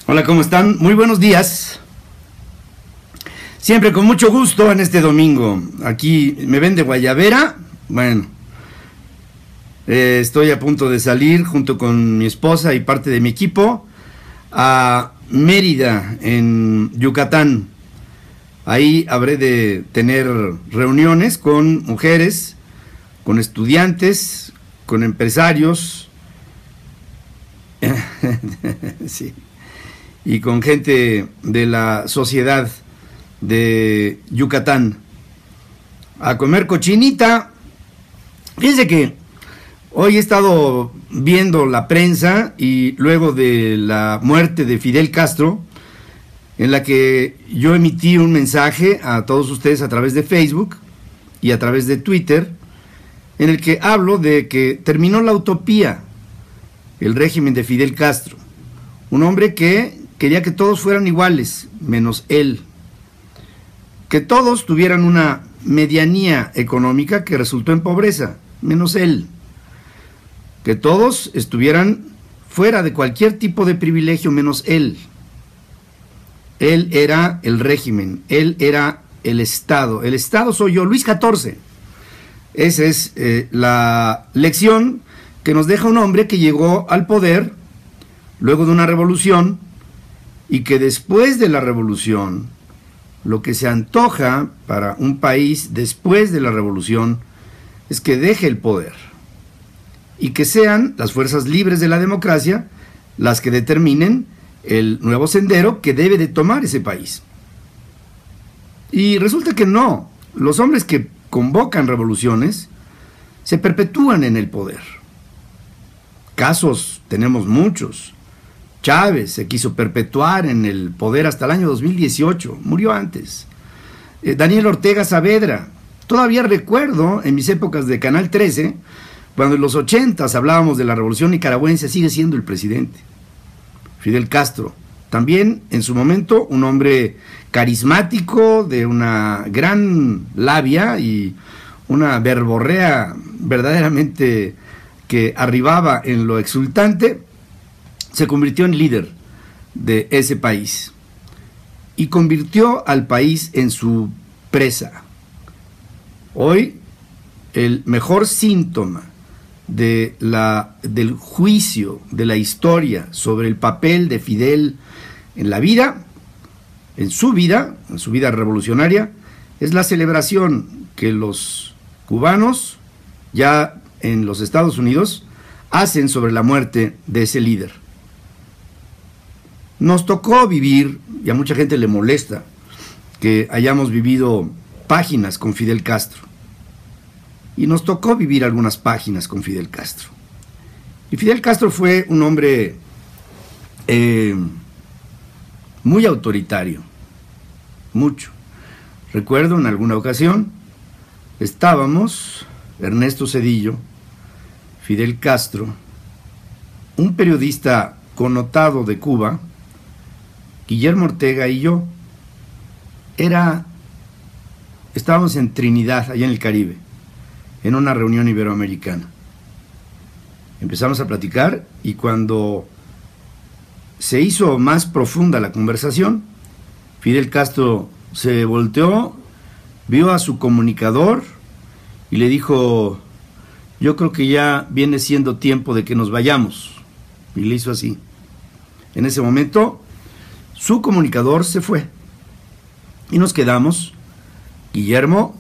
Hola, ¿cómo están? Muy buenos días. Siempre con mucho gusto en este domingo. Aquí me ven de Guayabera. Bueno, estoy a punto de salir junto con mi esposa y parte de mi equipo a Mérida, en Yucatán. Ahí habré de tener reuniones con mujeres, con estudiantes, con empresarios, sí, y con gente de la sociedad de Yucatán, a comer cochinita. Fíjense que hoy he estado viendo la prensa y luego de la muerte de Fidel Castro, en la que yo emití un mensaje a todos ustedes a través de Facebook y a través de Twitter, en el que hablo de que terminó la utopía, el régimen de Fidel Castro, un hombre que quería que todos fueran iguales, menos él, que todos tuvieran una medianía económica que resultó en pobreza, menos él, que todos estuvieran fuera de cualquier tipo de privilegio, menos él. Él era el régimen, él era el Estado soy yo, Luis XIV. Esa es la lección que nos deja un hombre que llegó al poder luego de una revolución, y que después de la revolución, lo que se antoja para un país después de la revolución es que deje el poder y que sean las fuerzas libres de la democracia las que determinen el nuevo sendero que debe de tomar ese país. Y resulta que no, los hombres que convocan revoluciones se perpetúan en el poder. Casos tenemos muchos. Chávez se quiso perpetuar en el poder hasta el año 2018, murió antes. Daniel Ortega Saavedra, todavía recuerdo en mis épocas de Canal 13, cuando en los 80s hablábamos de la revolución nicaragüense, sigue siendo el presidente. Fidel Castro, también en su momento un hombre carismático, de una gran labia y una verborrea verdaderamente que arribaba en lo exultante, se convirtió en líder de ese país y convirtió al país en su presa. Hoy, el mejor síntoma del juicio de la historia sobre el papel de Fidel en la vida, en su vida revolucionaria, es la celebración que los cubanos, ya en los Estados Unidos, hacen sobre la muerte de ese líder. Nos tocó vivir, y a mucha gente le molesta que hayamos vivido páginas con Fidel Castro, y nos tocó vivir algunas páginas con Fidel Castro. Y Fidel Castro fue un hombre muy autoritario, mucho. Recuerdo en alguna ocasión, estábamos, Ernesto Zedillo, Fidel Castro, un periodista connotado de Cuba, Guillermo Ortega y yo. Estábamos en Trinidad, allá en el Caribe, en una reunión iberoamericana. Empezamos a platicar y cuando se hizo más profunda la conversación, Fidel Castro se volteó, vio a su comunicador y le dijo: yo creo que ya viene siendo tiempo de que nos vayamos. Y le hizo así. En ese momento, su comunicador se fue y nos quedamos, Guillermo,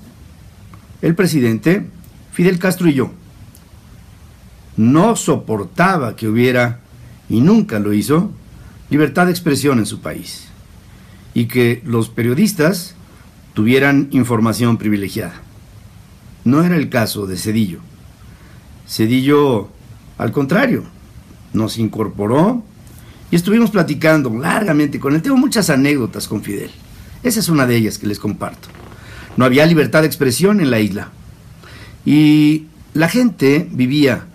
el presidente, Fidel Castro y yo. No soportaba que hubiera, y nunca lo hizo, libertad de expresión en su país y que los periodistas tuvieran información privilegiada. No era el caso de Zedillo. Zedillo, al contrario, nos incorporó y estuvimos platicando largamente con él. Tengo muchas anécdotas con Fidel. Esa es una de ellas que les comparto. No había libertad de expresión en la isla. Y la gente vivía,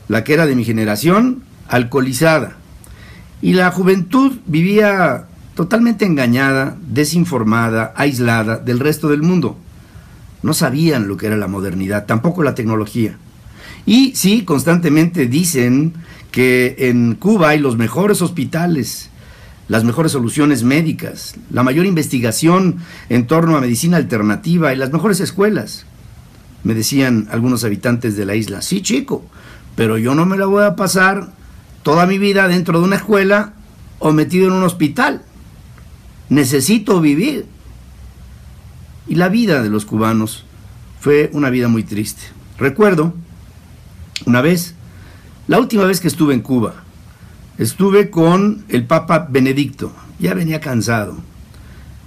la que era de mi generación, alcoholizada. Y la juventud vivía totalmente engañada, desinformada, aislada del resto del mundo. No sabían lo que era la modernidad, tampoco la tecnología. Y sí, constantemente dicen que en Cuba hay los mejores hospitales las mejores soluciones médicas, la mayor investigación en torno a medicina alternativa y las mejores escuelas. Me decían algunos habitantes de la isla, sí, chico, pero yo no me la voy a pasar toda mi vida dentro de una escuela o metido en un hospital. Necesito vivir. Y la vida de los cubanos fue una vida muy triste. Recuerdo una vez, la última vez que estuve en Cuba, estuve con el Papa Benedicto. Ya venía cansado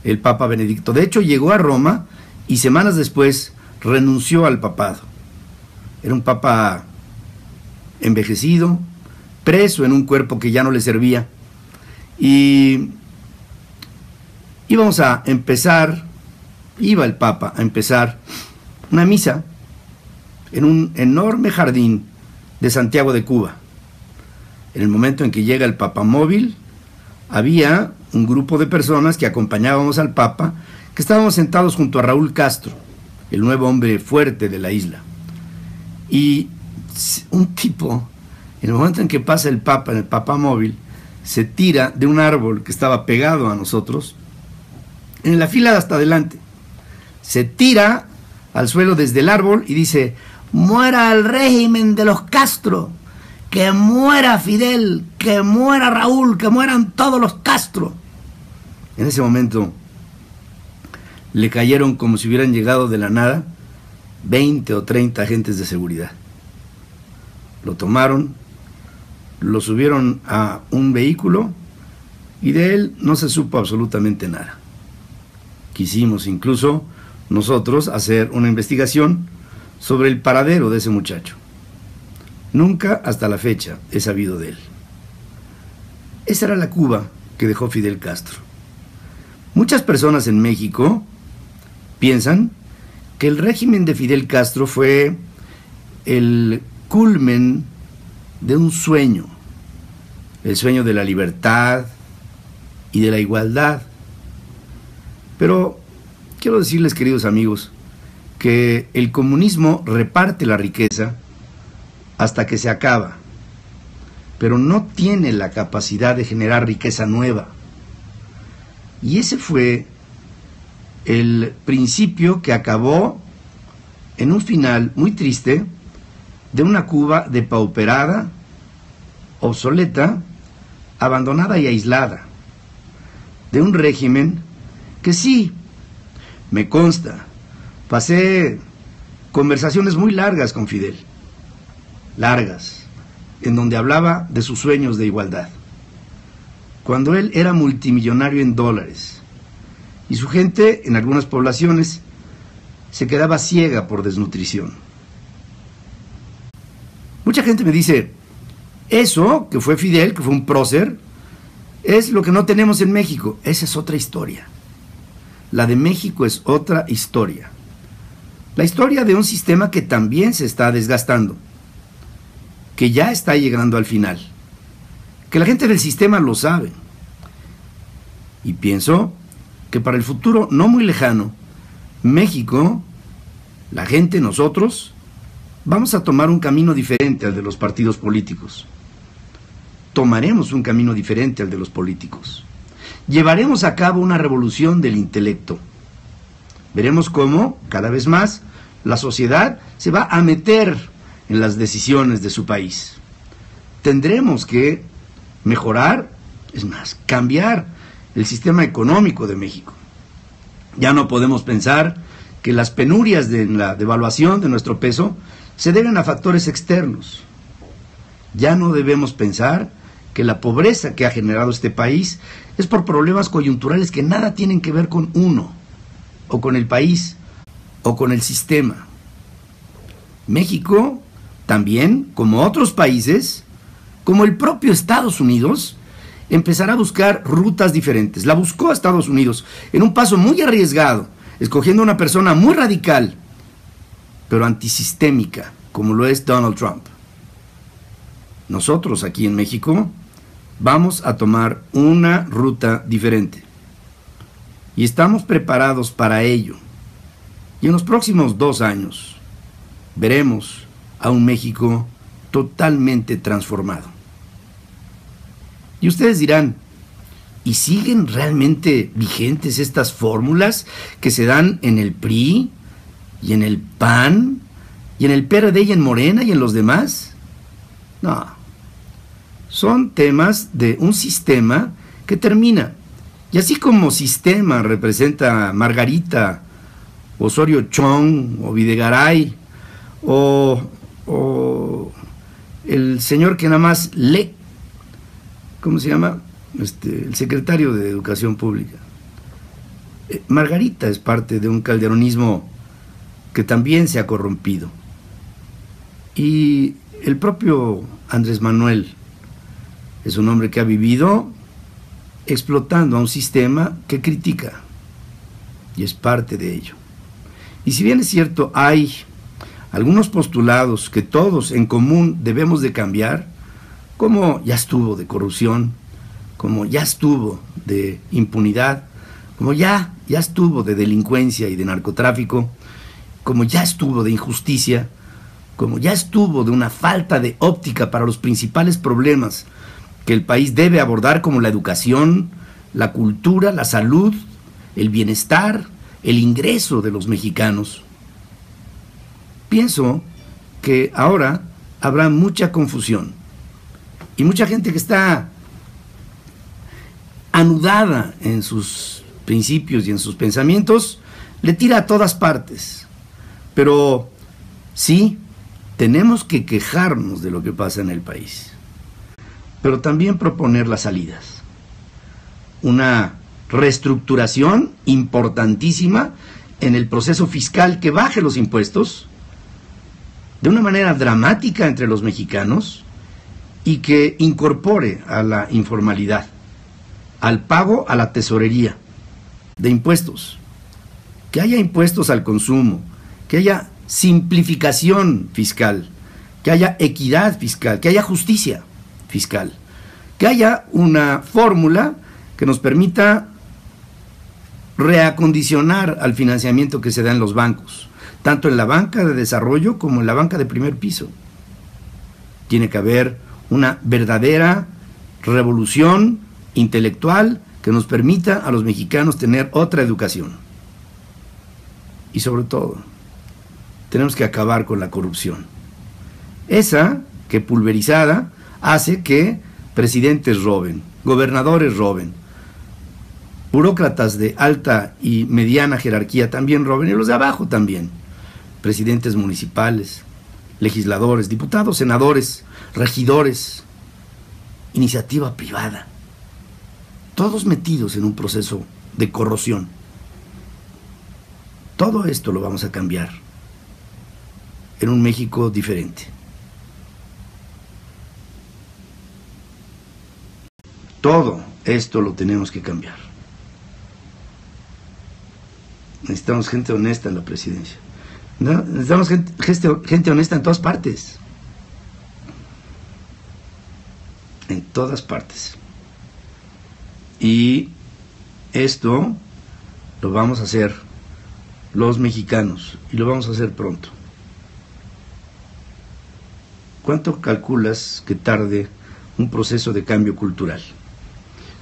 el Papa Benedicto. De hecho, llegó a Roma y semanas después renunció al papado. Era un papa envejecido, preso en un cuerpo que ya no le servía. Y íbamos a empezar, iba el Papa a empezar una misa en un enorme jardín de Santiago de Cuba. En el momento en que llega el papamóvil, había un grupo de personas que acompañábamos al Papa, que estábamos sentados junto a Raúl Castro, el nuevo hombre fuerte de la isla. Y un tipo, en el momento en que pasa el Papa en el papamóvil, se tira de un árbol que estaba pegado a nosotros, en la fila de hasta adelante. Se tira al suelo desde el árbol y dice: muera el régimen de los Castro, que muera Fidel, que muera Raúl, que mueran todos los Castro. En ese momento le cayeron, como si hubieran llegado de la nada, 20 o 30 agentes de seguridad. Lo tomaron, lo subieron a un vehículo y de él no se supo absolutamente nada. Quisimos incluso nosotros hacer una investigación sobre el paradero de ese muchacho. Nunca hasta la fecha he sabido de él. Esa era la Cuba que dejó Fidel Castro. Muchas personas en México piensan que el régimen de Fidel Castro fue el culmen de un sueño, el sueño de la libertad y de la igualdad. Pero quiero decirles, queridos amigos, que el comunismo reparte la riqueza hasta que se acaba, pero no tiene la capacidad de generar riqueza nueva. Y ese fue el principio que acabó en un final muy triste de una Cuba depauperada, obsoleta, abandonada y aislada, de un régimen que sí, me consta, pasé conversaciones muy largas con Fidel, largas, en donde hablaba de sus sueños de igualdad, cuando él era multimillonario en dólares, y su gente en algunas poblaciones se quedaba ciega por desnutrición. Mucha gente me dice, eso que fue Fidel, que fue un prócer, es lo que no tenemos en México. Esa es otra historia. La de México es otra historia. La historia de un sistema que también se está desgastando, que ya está llegando al final, que la gente del sistema lo sabe. Y pienso que para el futuro no muy lejano, México, la gente, nosotros, vamos a tomar un camino diferente al de los partidos políticos. Tomaremos un camino diferente al de los políticos. Llevaremos a cabo una revolución del intelecto. Veremos cómo, cada vez más, la sociedad se va a meter en las decisiones de su país. Tendremos que mejorar, es más, cambiar el sistema económico de México. Ya no podemos pensar que las penurias de la devaluación de nuestro peso se deben a factores externos. Ya no debemos pensar que la pobreza que ha generado este país es por problemas coyunturales que nada tienen que ver con uno, o con el país, o con el sistema. México también, como otros países, como el propio Estados Unidos, empezará a buscar rutas diferentes. La buscó Estados Unidos en un paso muy arriesgado, escogiendo una persona muy radical, pero antisistémica, como lo es Donald Trump. Nosotros aquí en México vamos a tomar una ruta diferente. Y estamos preparados para ello. Y en los próximos 2 años veremos a un México totalmente transformado. Y ustedes dirán, ¿Y siguen realmente vigentes estas fórmulas que se dan en el PRI y en el PAN y en el PRD y en Morena y en los demás? No. Son temas de un sistema que termina. Y así como sistema representa Margarita, Osorio Chong o Videgaray o el señor que nada más lee, ¿cómo se llama? El secretario de Educación Pública. Margarita es parte de un calderonismo que también se ha corrompido. Y el propio Andrés Manuel es un hombre que ha vivido explotando a un sistema que critica, y es parte de ello. Y si bien es cierto, hay algunos postulados que todos en común debemos de cambiar, como ya estuvo de corrupción, como ya estuvo de impunidad, como ya estuvo de delincuencia y de narcotráfico, como ya estuvo de injusticia, como ya estuvo de una falta de óptica para los principales problemas que el país debe abordar, como la educación, la cultura, la salud, el bienestar, el ingreso de los mexicanos. Pienso que ahora habrá mucha confusión y mucha gente que está anudada en sus principios y en sus pensamientos, le tira a todas partes. Pero sí, tenemos que quejarnos de lo que pasa en el país, pero también proponer las salidas. Una reestructuración importantísima en el proceso fiscal que baje los impuestos de una manera dramática entre los mexicanos y que incorpore a la informalidad, al pago a la tesorería de impuestos, que haya impuestos al consumo, que haya simplificación fiscal, que haya equidad fiscal, que haya justicia fiscal, que haya una fórmula que nos permita reacondicionar al financiamiento que se da en los bancos, tanto en la banca de desarrollo como en la banca de primer piso. Tiene que haber una verdadera revolución intelectual que nos permita a los mexicanos tener otra educación. Y sobre todo, tenemos que acabar con la corrupción. Esa que pulverizada hace que presidentes roben, gobernadores roben, burócratas de alta y mediana jerarquía también roben, y los de abajo también, presidentes municipales, legisladores, diputados, senadores, regidores, iniciativa privada, todos metidos en un proceso de corrosión. Todo esto lo vamos a cambiar en un México diferente. Todo esto lo tenemos que cambiar. Necesitamos gente honesta en la presidencia. Necesitamos gente honesta en todas partes. En todas partes. Y esto lo vamos a hacer los mexicanos, y lo vamos a hacer pronto. ¿Cuánto calculas que tarde un proceso de cambio cultural?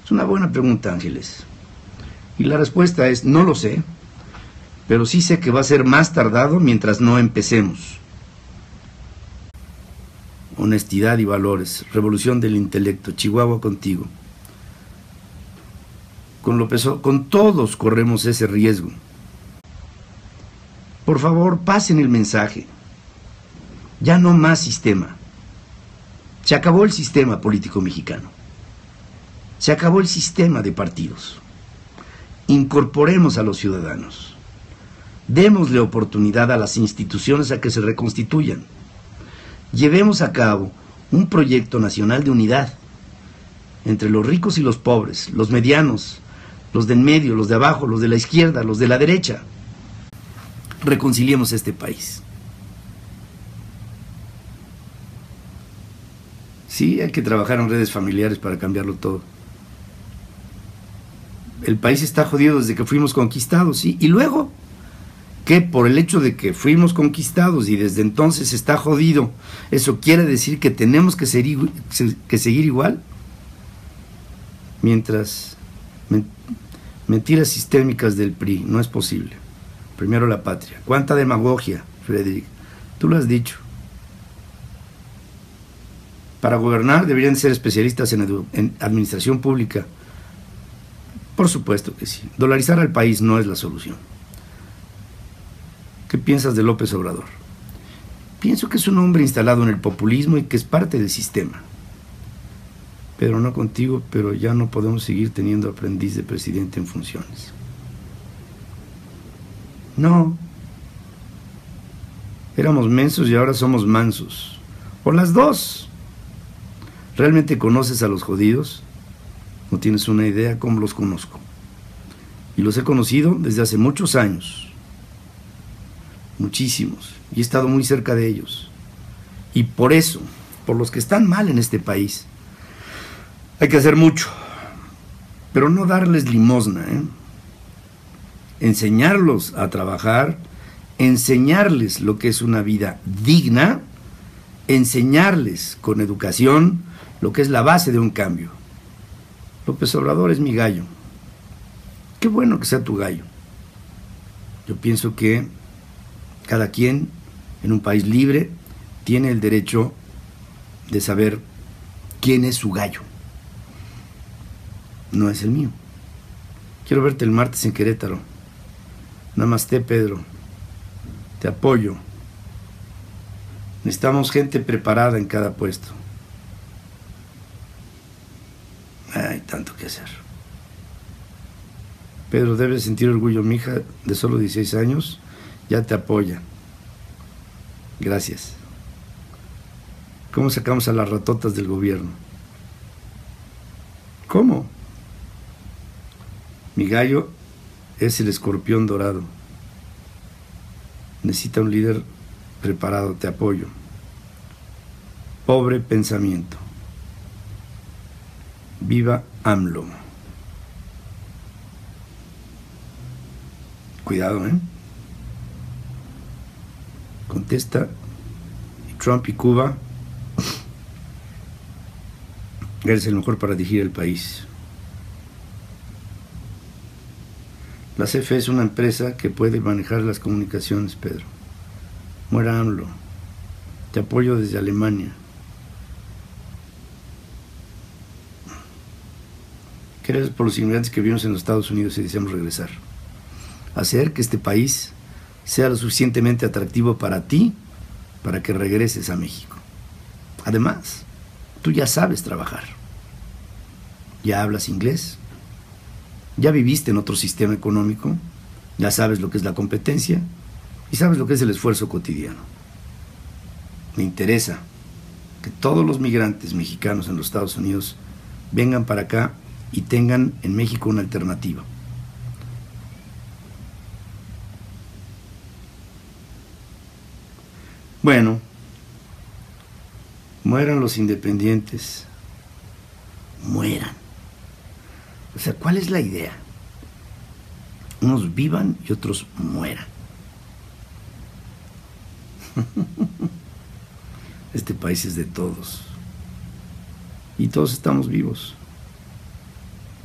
Es una buena pregunta, Ángeles. Y la respuesta es: no lo sé, pero sí sé que va a ser más tardado mientras no empecemos. Honestidad y valores, revolución del intelecto, Chihuahua contigo. Con todos corremos ese riesgo. Por favor, pasen el mensaje. Ya no más sistema. Se acabó el sistema político mexicano. Se acabó el sistema de partidos. Incorporemos a los ciudadanos. Démosle oportunidad a las instituciones a que se reconstituyan. Llevemos a cabo un proyecto nacional de unidad entre los ricos y los pobres, los medianos, los del medio, los de abajo, los de la izquierda, los de la derecha. Reconciliemos este país. Sí, hay que trabajar en redes familiares para cambiarlo todo. El país está jodido desde que fuimos conquistados, ¿sí? Y luego, ¿qué? Por el hecho de que fuimos conquistados y desde entonces está jodido, ¿eso quiere decir que tenemos que seguir igual? Mientras Mentiras sistémicas del PRI, no es posible. Primero la patria. ¿Cuánta demagogia, Frederick? Tú lo has dicho. Para gobernar deberían ser especialistas en administración pública. Por supuesto que sí. Dolarizar al país no es la solución. ¿Qué piensas de López Obrador? Pienso que es un hombre instalado en el populismo y que es parte del sistema. Pero no contigo, pero ya no podemos seguir teniendo aprendiz de presidente en funciones. No. Éramos mensos y ahora somos mansos. O las dos. ¿Realmente conoces a los jodidos? No tienes una idea cómo los conozco. Y los he conocido desde hace muchos años. Muchísimos. Y he estado muy cerca de ellos. Y por eso, por los que están mal en este país, hay que hacer mucho. Pero no darles limosna, ¿eh? Enseñarlos a trabajar, enseñarles lo que es una vida digna, enseñarles con educación lo que es la base de un cambio. López Obrador es mi gallo. Qué bueno que sea tu gallo. Yo pienso que cada quien en un país libre tiene el derecho de saber quién es su gallo. No es el mío. Quiero verte el martes en Querétaro. Namaste, Pedro. Te apoyo. Necesitamos gente preparada en cada puesto. Hay tanto que hacer. Pedro, debes sentir orgullo, mi hija de solo 16 años ya te apoya. Gracias. ¿Cómo sacamos a las ratotas del gobierno? ¿Cómo? Mi gallo es el escorpión dorado. Necesita un líder preparado, te apoyo. Pobre pensamiento. Viva AMLO. Cuidado, ¿eh? Contesta. Trump y Cuba. Eres el mejor para dirigir el país. La CFE es una empresa que puede manejar las comunicaciones, Pedro. Muera AMLO. Te apoyo desde Alemania. ¿Qué eres por los inmigrantes que vivimos en los Estados Unidos y deseamos regresar? Hacer que este país sea lo suficientemente atractivo para ti, para que regreses a México. Además, tú ya sabes trabajar. Ya hablas inglés. Ya viviste en otro sistema económico. Ya sabes lo que es la competencia y sabes lo que es el esfuerzo cotidiano. Me interesa que todos los migrantes mexicanos en los Estados Unidos vengan para acá y tengan en México una alternativa. Bueno, mueran los independientes, mueran. O sea, ¿cuál es la idea? Unos vivan y otros mueran. Este país es de todos. Y todos estamos vivos.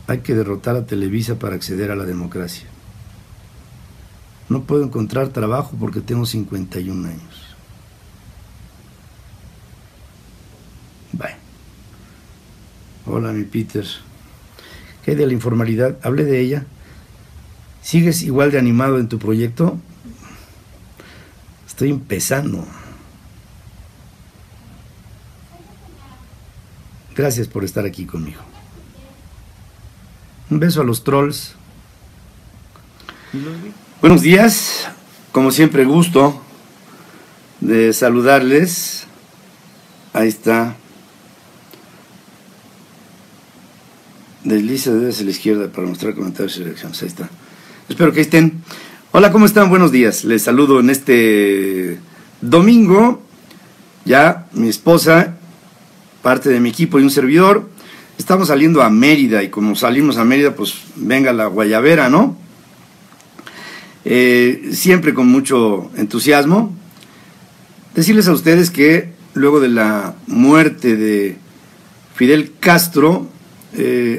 Hay que derrotar a Televisa para acceder a la democracia. No puedo encontrar trabajo porque tengo 51 años. Bueno. Hola, mi Peter. ¿Qué hay de la informalidad? Hablé de ella. ¿Sigues igual de animado en tu proyecto? Estoy empezando. Gracias por estar aquí conmigo. Un beso a los trolls. Buenos días. Como siempre, gusto de saludarles. Ahí está. Desliza desde la izquierda para mostrar comentarios y reacciones. Ahí está. Espero que estén. Hola, ¿cómo están? Buenos días. Les saludo en este domingo. Ya mi esposa, parte de mi equipo y un servidor, estamos saliendo a Mérida. Y como salimos a Mérida, pues venga la guayabera, ¿no? Siempre con mucho entusiasmo. Decirles a ustedes que luego de la muerte de Fidel Castro,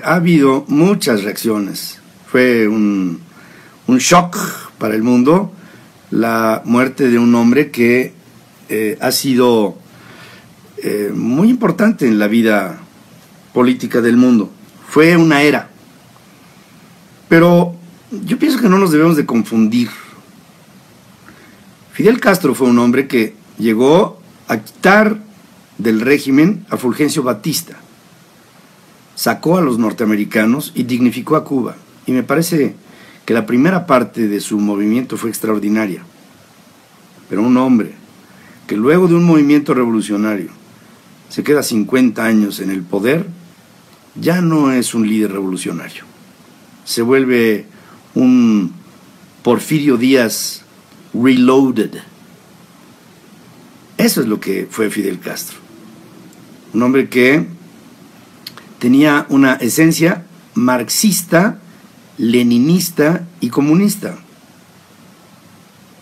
ha habido muchas reacciones. Fue un shock para el mundo la muerte de un hombre que ha sido muy importante en la vida política del mundo. Fue una era. Pero yo pienso que no nos debemos de confundir. Fidel Castro fue un hombre que llegó a quitar del régimen a Fulgencio Batista, sacó a los norteamericanos y dignificó a Cuba. Y me parece que la primera parte de su movimiento fue extraordinaria. Pero un hombre que luego de un movimiento revolucionario se queda 50 años en el poder, ya no es un líder revolucionario. Se vuelve un Porfirio Díaz reloaded. Eso es lo que fue Fidel Castro. Un hombre que tenía una esencia marxista, leninista y comunista.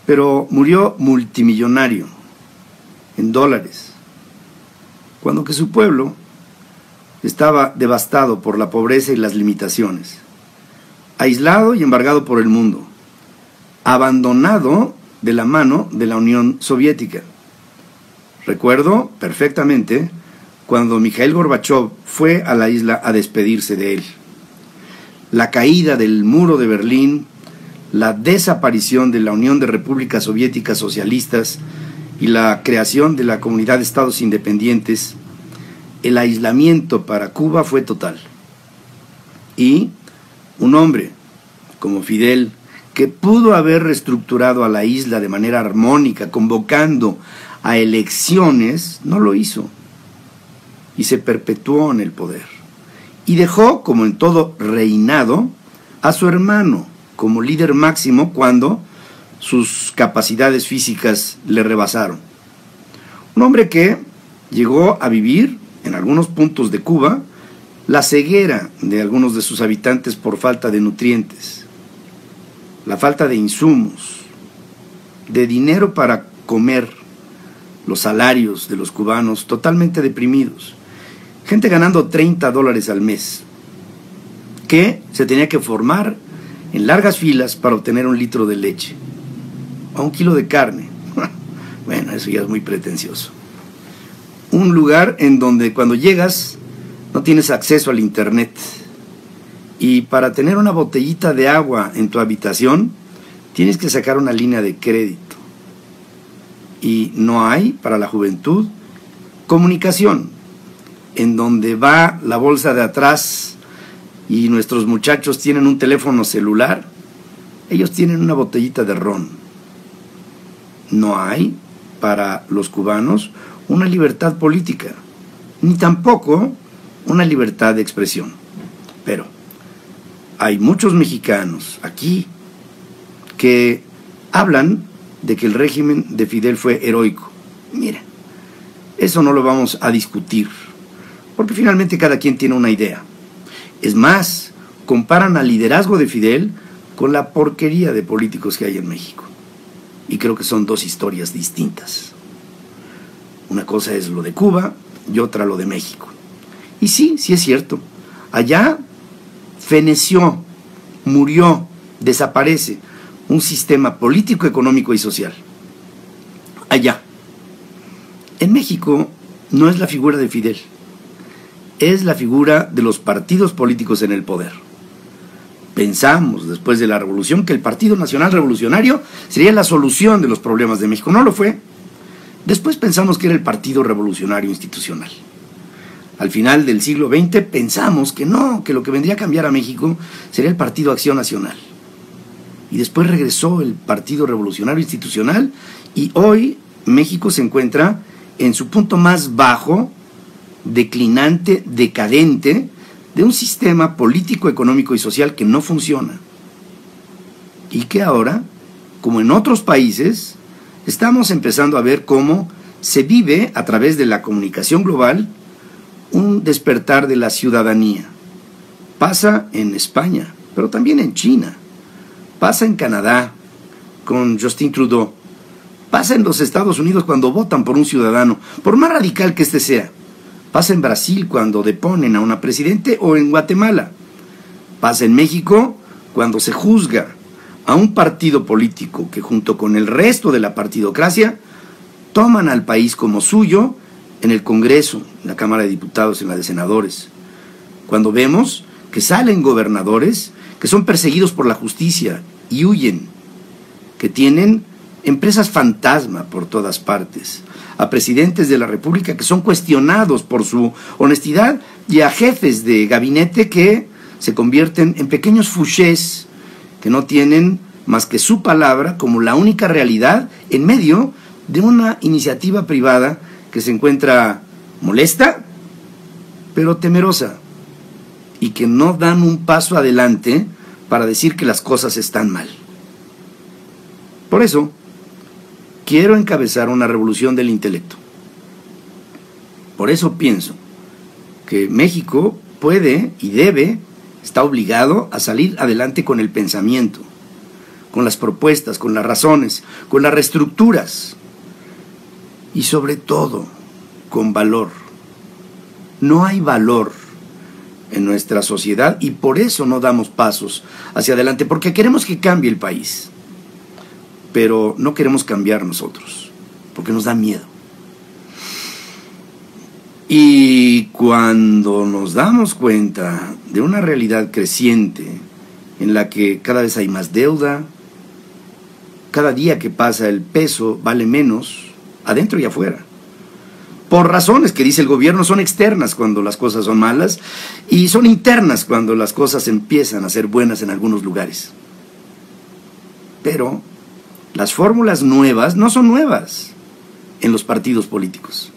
Pero murió multimillonario en dólares, cuando que su pueblo estaba devastado por la pobreza y las limitaciones, aislado y embargado por el mundo, abandonado de la mano de la Unión Soviética. Recuerdo perfectamente cuando Mikhail Gorbachev fue a la isla a despedirse de él. La caída del muro de Berlín, la desaparición de la Unión de Repúblicas Soviéticas Socialistas y la creación de la Comunidad de Estados Independientes, el aislamiento para Cuba fue total. Y un hombre como Fidel, que pudo haber reestructurado a la isla de manera armónica, convocando a elecciones, no lo hizo. Y se perpetuó en el poder. Y dejó, como en todo reinado, a su hermano como líder máximo cuando sus capacidades físicas le rebasaron. Un hombre que llegó a vivir, en algunos puntos de Cuba, la ceguera de algunos de sus habitantes por falta de nutrientes, la falta de insumos, de dinero para comer, los salarios de los cubanos totalmente deprimidos, gente ganando $30 al mes, que se tenía que formar en largas filas para obtener 1 litro de leche, o 1 kilo de carne. Bueno, eso ya es muy pretencioso. Un lugar en donde cuando llegas no tienes acceso al internet, y para tener una botellita de agua en tu habitación tienes que sacar una línea de crédito. Y no hay para la juventud comunicación, en donde va la bolsa de atrás y nuestros muchachos tienen un teléfono celular, ellos tienen una botellita de ron. No hay para los cubanos una libertad política, ni tampoco una libertad de expresión. Pero hay muchos mexicanos aquí que hablan de que el régimen de Fidel fue heroico. Mira, eso no lo vamos a discutir, porque finalmente cada quien tiene una idea. Es más, comparan al liderazgo de Fidel con la porquería de políticos que hay en México. Y creo que son dos historias distintas. Una cosa es lo de Cuba y otra lo de México. Y sí, sí es cierto. Allá feneció, murió, desaparece un sistema político, económico y social. Allá. En México no es la figura de Fidel, es la figura de los partidos políticos en el poder. Pensamos, después de la revolución, que el Partido Nacional Revolucionario sería la solución de los problemas de México. No lo fue. Después pensamos que era el Partido Revolucionario Institucional. Al final del siglo XX pensamos que no, que lo que vendría a cambiar a México sería el Partido Acción Nacional. Y después regresó el Partido Revolucionario Institucional, y hoy México se encuentra en su punto más bajo, declinante, decadente, de un sistema político, económico y social que no funciona. Y que ahora, como en otros países, estamos empezando a ver cómo se vive a través de la comunicación global un despertar de la ciudadanía. Pasa en España, pero también en China. Pasa en Canadá con Justin Trudeau. Pasa en los Estados Unidos cuando votan por un ciudadano, por más radical que éste sea. Pasa en Brasil cuando deponen a una presidente, o en Guatemala. Pasa en México cuando se juzga a un partido político que junto con el resto de la partidocracia toman al país como suyo en el Congreso, en la Cámara de Diputados, en la de Senadores. Cuando vemos que salen gobernadores que son perseguidos por la justicia y huyen, que tienen empresas fantasma por todas partes, a presidentes de la República que son cuestionados por su honestidad y a jefes de gabinete que se convierten en pequeños fouchés que no tienen más que su palabra como la única realidad en medio de una iniciativa privada que se encuentra molesta, pero temerosa, y que no dan un paso adelante para decir que las cosas están mal. Por eso, quiero encabezar una revolución del intelecto. Por eso pienso que México puede y debe, está obligado a salir adelante con el pensamiento, con las propuestas, con las razones, con las reestructuras y sobre todo con valor. No hay valor en nuestra sociedad y por eso no damos pasos hacia adelante, porque queremos que cambie el país, pero no queremos cambiar nosotros, porque nos da miedo. Y cuando nos damos cuenta de una realidad creciente en la que cada vez hay más deuda, cada día que pasa el peso vale menos, adentro y afuera, por razones que dice el gobierno son externas cuando las cosas son malas y son internas cuando las cosas empiezan a ser buenas en algunos lugares. Pero las fórmulas nuevas no son nuevas en los partidos políticos.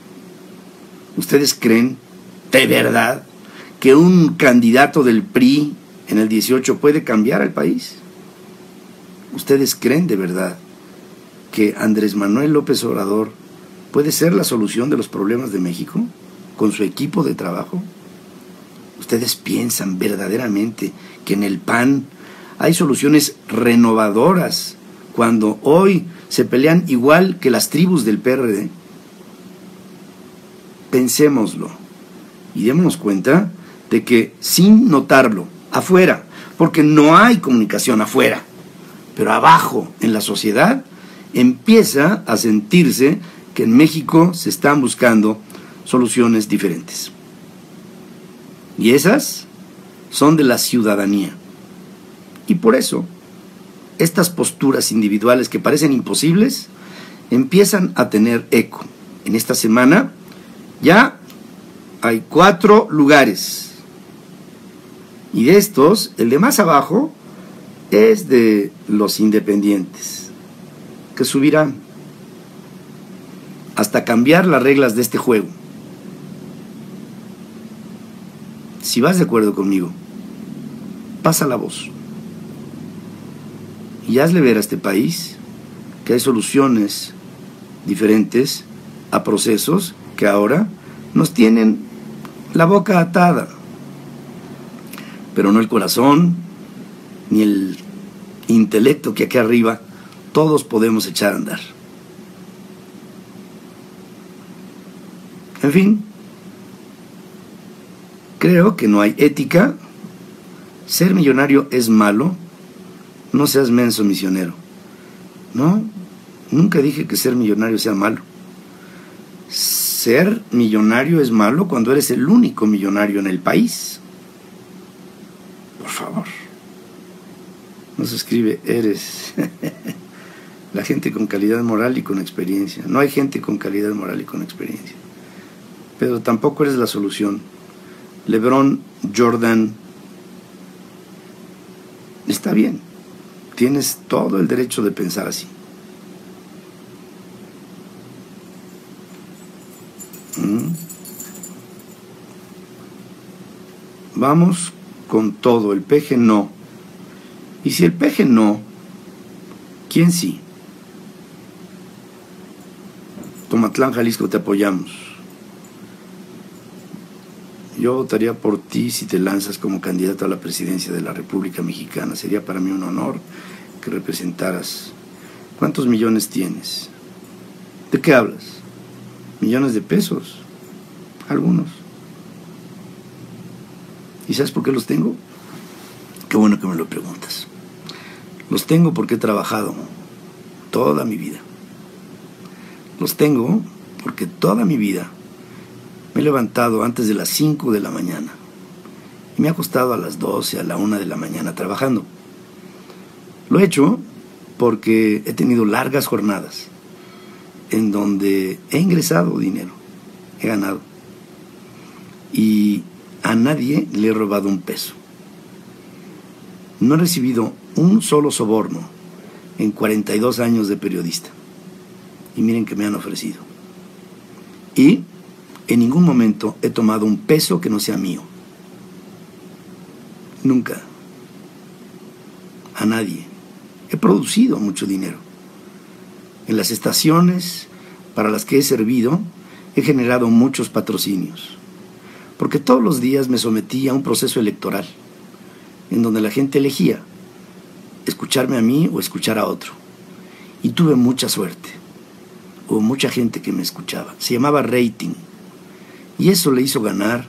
¿Ustedes creen de verdad que un candidato del PRI en el 18 puede cambiar al país? ¿Ustedes creen de verdad que Andrés Manuel López Obrador puede ser la solución de los problemas de México con su equipo de trabajo? ¿Ustedes piensan verdaderamente que en el PAN hay soluciones renovadoras cuando hoy se pelean igual que las tribus del PRD? Pensémoslo y démonos cuenta de que sin notarlo, afuera, porque no hay comunicación afuera, pero abajo en la sociedad empieza a sentirse que en México se están buscando soluciones diferentes. Y esas son de la ciudadanía. Y por eso, estas posturas individuales que parecen imposibles empiezan a tener eco. En esta semana ya hay 4 lugares. Y de estos, el de más abajo es de los independientes, que subirán hasta cambiar las reglas de este juego. Si vas de acuerdo conmigo, pasa la voz y hazle ver a este país que hay soluciones diferentes a procesos que ahora nos tienen la boca atada, pero no el corazón ni el intelecto que aquí arriba todos podemos echar a andar. En fin, creo que no hay ética. Ser millonario es malo. No seas menso misionero. No, nunca dije que ser millonario sea malo. Ser millonario es malo cuando eres el único millonario en el país. Por favor. No se escribe eres. La gente con calidad moral y con experiencia. No hay gente con calidad moral y con experiencia. Pero tampoco eres la solución. LeBron, Jordan, está bien. Tienes todo el derecho de pensar así. Vamos con todo. El peje no. Y si el peje no, ¿quién sí? Tomatlán, Jalisco, te apoyamos. Yo votaría por ti si te lanzas como candidato a la presidencia de la República Mexicana. Sería para mí un honor que representaras. ¿Cuántos millones tienes? ¿De qué hablas? ¿Millones de pesos? Algunos. ¿Y sabes por qué los tengo? Qué bueno que me lo preguntas. Los tengo porque he trabajado toda mi vida. Los tengo porque toda mi vida me he levantado antes de las 5 de la mañana y me he acostado a las 12, a la 1 de la mañana trabajando. Lo he hecho porque he tenido largas jornadas en donde he ingresado dinero, he ganado, y a nadie le he robado un peso. No he recibido un solo soborno en 42 años de periodista. Y miren que me han ofrecido. Y en ningún momento he tomado un peso que no sea mío. Nunca. A nadie. He producido mucho dinero. En las estaciones para las que he servido, he generado muchos patrocinios. Porque todos los días me sometí a un proceso electoral, en donde la gente elegía escucharme a mí o escuchar a otro. Y tuve mucha suerte. Hubo mucha gente que me escuchaba. Se llamaba rating. Y eso le hizo ganar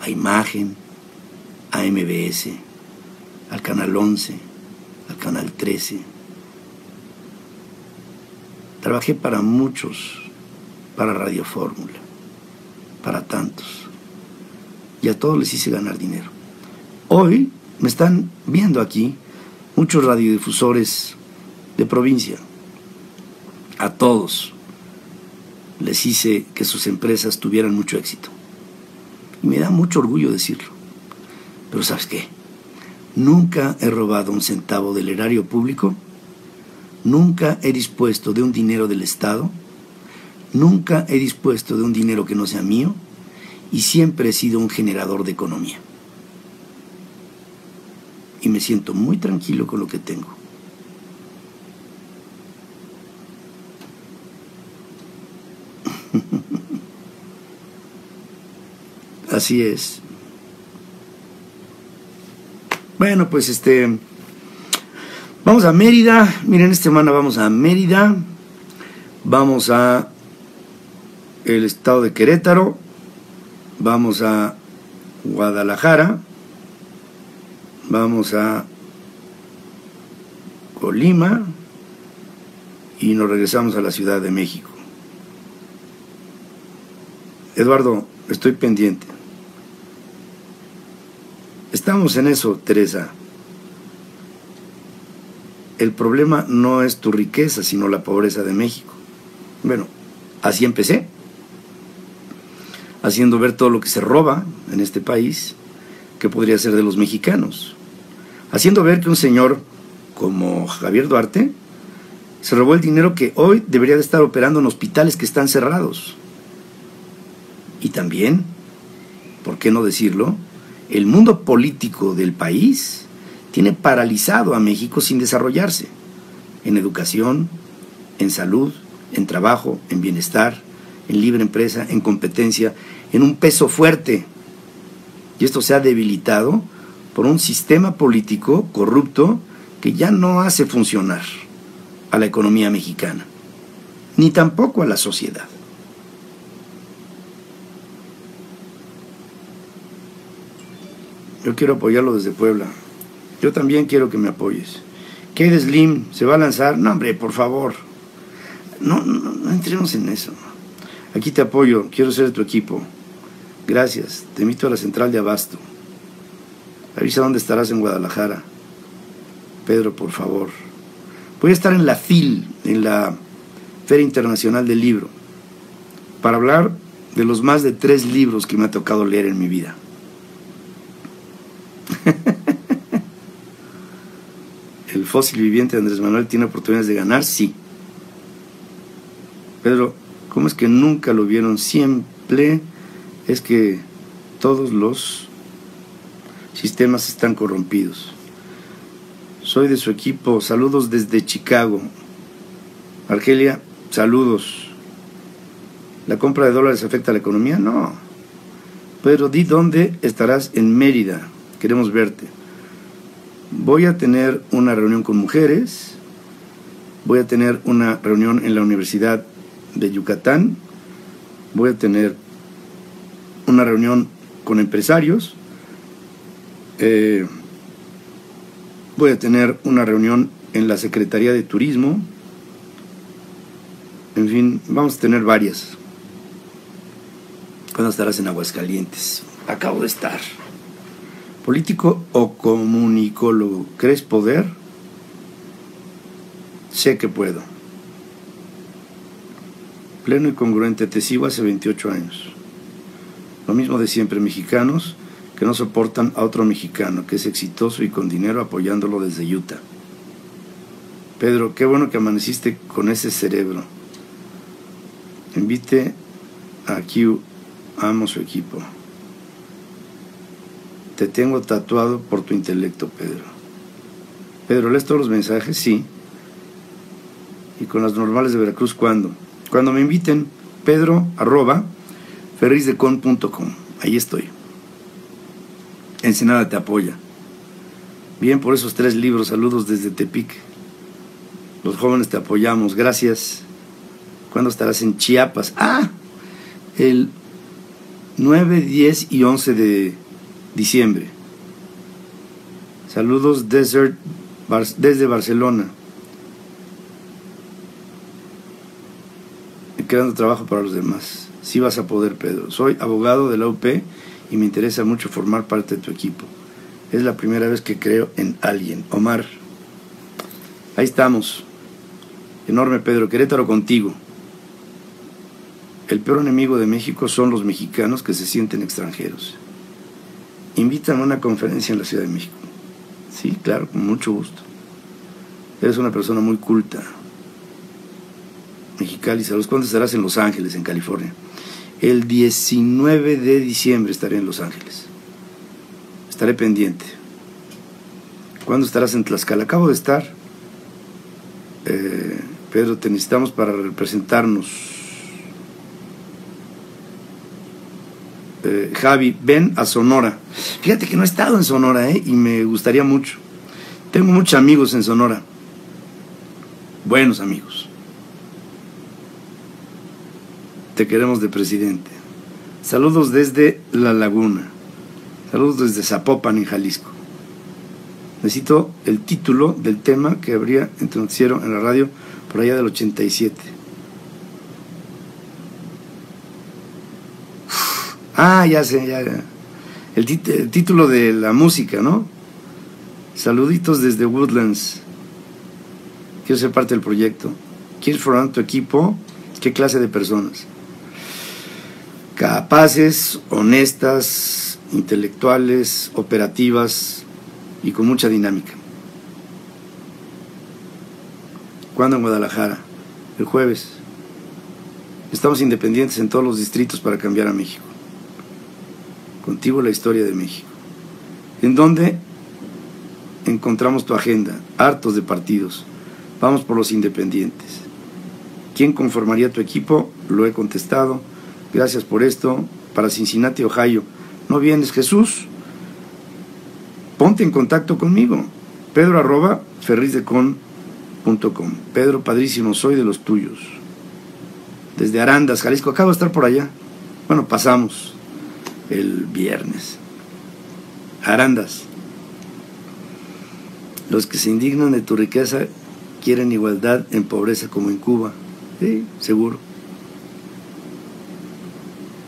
a Imagen, a MBS, al Canal 11, al Canal 13. Trabajé para muchos, para Radio Fórmula, para tantos. Y a todos les hice ganar dinero. Hoy me están viendo aquí muchos radiodifusores de provincia. A todos les hice que sus empresas tuvieran mucho éxito. Y me da mucho orgullo decirlo. Pero ¿sabes qué? Nunca he robado un centavo del erario público. Nunca he dispuesto de un dinero del Estado. Nunca he dispuesto de un dinero que no sea mío. Y siempre he sido un generador de economía. Y me siento muy tranquilo con lo que tengo. Así es. Bueno, pues vamos a Mérida. Miren, esta semana vamos a Mérida. Vamos a el estado de Querétaro. Vamos a Guadalajara. Vamos a Colima. Y nos regresamos a la Ciudad de México. Eduardo, estoy pendiente. Estamos en eso, Teresa. El problema no es tu riqueza, sino la pobreza de México. Bueno, así empecé. Haciendo ver todo lo que se roba en este país, que podría ser de los mexicanos. Haciendo ver que un señor como Javier Duarte se robó el dinero que hoy debería de estar operando en hospitales que están cerrados. Y también, ¿por qué no decirlo?, el mundo político del país tiene paralizado a México sin desarrollarse. En educación, en salud, en trabajo, en bienestar, en libre empresa, en competencia, en un peso fuerte. Y esto se ha debilitado por un sistema político corrupto que ya no hace funcionar a la economía mexicana, ni tampoco a la sociedad. Yo quiero apoyarlo desde Puebla. Yo también quiero que me apoyes. Kate Slim se va a lanzar. No, hombre, por favor. No entremos en eso. Aquí te apoyo. Quiero ser de tu equipo. Gracias. Te invito a la central de Abasto. Avisa dónde estarás en Guadalajara. Pedro, por favor. Voy a estar en la FIL, en la Feria Internacional del Libro, para hablar de los más de 3 libros que me ha tocado leer en mi vida. ¿El fósil viviente de Andrés Manuel tiene oportunidades de ganar? Sí. Pedro, ¿cómo es que nunca lo vieron? Siempre es que todos los sistemas están corrompidos. Soy de su equipo. Saludos desde Chicago. Argelia, saludos. ¿La compra de dólares afecta a la economía? No. Pero di dónde estarás. En Mérida. Queremos verte. Voy a tener una reunión con mujeres. Voy a tener una reunión en la Universidad de Yucatán. Voy a tener una reunión con empresarios. voy a tener una reunión en la Secretaría de Turismo. En fin, vamos a tener varias. ¿Cuándo estarás en Aguascalientes? Acabo de estar. ¿Político o comunicólogo? ¿Crees poder? Sé que puedo. Pleno y congruente, te sigo hace 28 años. Lo mismo de siempre, mexicanos que no soportan a otro mexicano, que es exitoso y con dinero apoyándolo desde Utah. Pedro, qué bueno que amaneciste con ese cerebro. Invite a Q, amo su equipo. Te tengo tatuado por tu intelecto, Pedro. Pedro, ¿lees todos los mensajes? Sí. Y con las normales de Veracruz, ¿cuándo? Cuando me inviten, pedro@ferrisdecon.com. Ahí estoy. Ensenada te apoya. Bien por esos 3 libros, saludos desde Tepic. Los jóvenes te apoyamos, gracias. ¿Cuándo estarás en Chiapas? El 9, 10 y 11 de diciembre. Saludos desde Barcelona. Creando trabajo para los demás. Sí vas a poder, Pedro. Soy abogado de la UP y me interesa mucho formar parte de tu equipo. Es la primera vez que creo en alguien. Omar. Ahí estamos. Enorme, Pedro. Querétaro contigo. El peor enemigo de México son los mexicanos que se sienten extranjeros. Invítame a una conferencia en la Ciudad de México. Sí, claro, con mucho gusto. Eres una persona muy culta. Mexicali, saludos. ¿Cuándo estarás en Los Ángeles, en California? El 19 de diciembre estaré en Los Ángeles. Estaré pendiente. ¿Cuándo estarás en Tlaxcala? Acabo de estar. Pedro, te necesitamos para representarnos. Javi, ven a Sonora. Fíjate que no he estado en Sonora, y me gustaría mucho. Tengo muchos amigos en Sonora. Buenos amigos. Te queremos de presidente. Saludos desde La Laguna. Saludos desde Zapopan, en Jalisco. Necesito el título del tema que habría en tu noticiero en la radio por allá del 87. Ya sé, ya. El título de la música, ¿no? Saluditos desde Woodlands. Quiero ser parte del proyecto. ¿Quieres formar tu equipo? ¿Qué clase de personas? Capaces, honestas, intelectuales, operativas y con mucha dinámica. ¿Cuándo en Guadalajara? El jueves. Estamos independientes en todos los distritos para cambiar a México. Contigo la historia de México. ¿En dónde encontramos tu agenda? Hartos de partidos. Vamos por los independientes. ¿Quién conformaría tu equipo? Lo he contestado. Gracias por esto. Para Cincinnati, Ohio. ¿No vienes, Jesús? Ponte en contacto conmigo. Pedro@ferrisdecon.com. Pedro, padrísimo, soy de los tuyos. Desde Arandas, Jalisco. Acabo de estar por allá. Bueno, pasamos el viernes. Arandas. Los que se indignan de tu riqueza quieren igualdad en pobreza como en Cuba. Sí, seguro.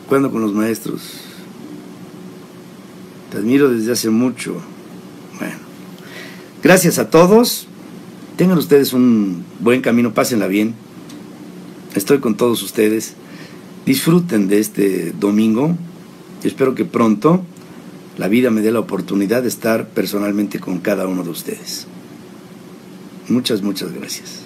¿Cuándo con los maestros? Te admiro desde hace mucho. Bueno, gracias a todos. Tengan ustedes un buen camino, pásenla bien. Estoy con todos ustedes. Disfruten de este domingo. Espero que pronto la vida me dé la oportunidad de estar personalmente con cada uno de ustedes. Muchas, muchas gracias.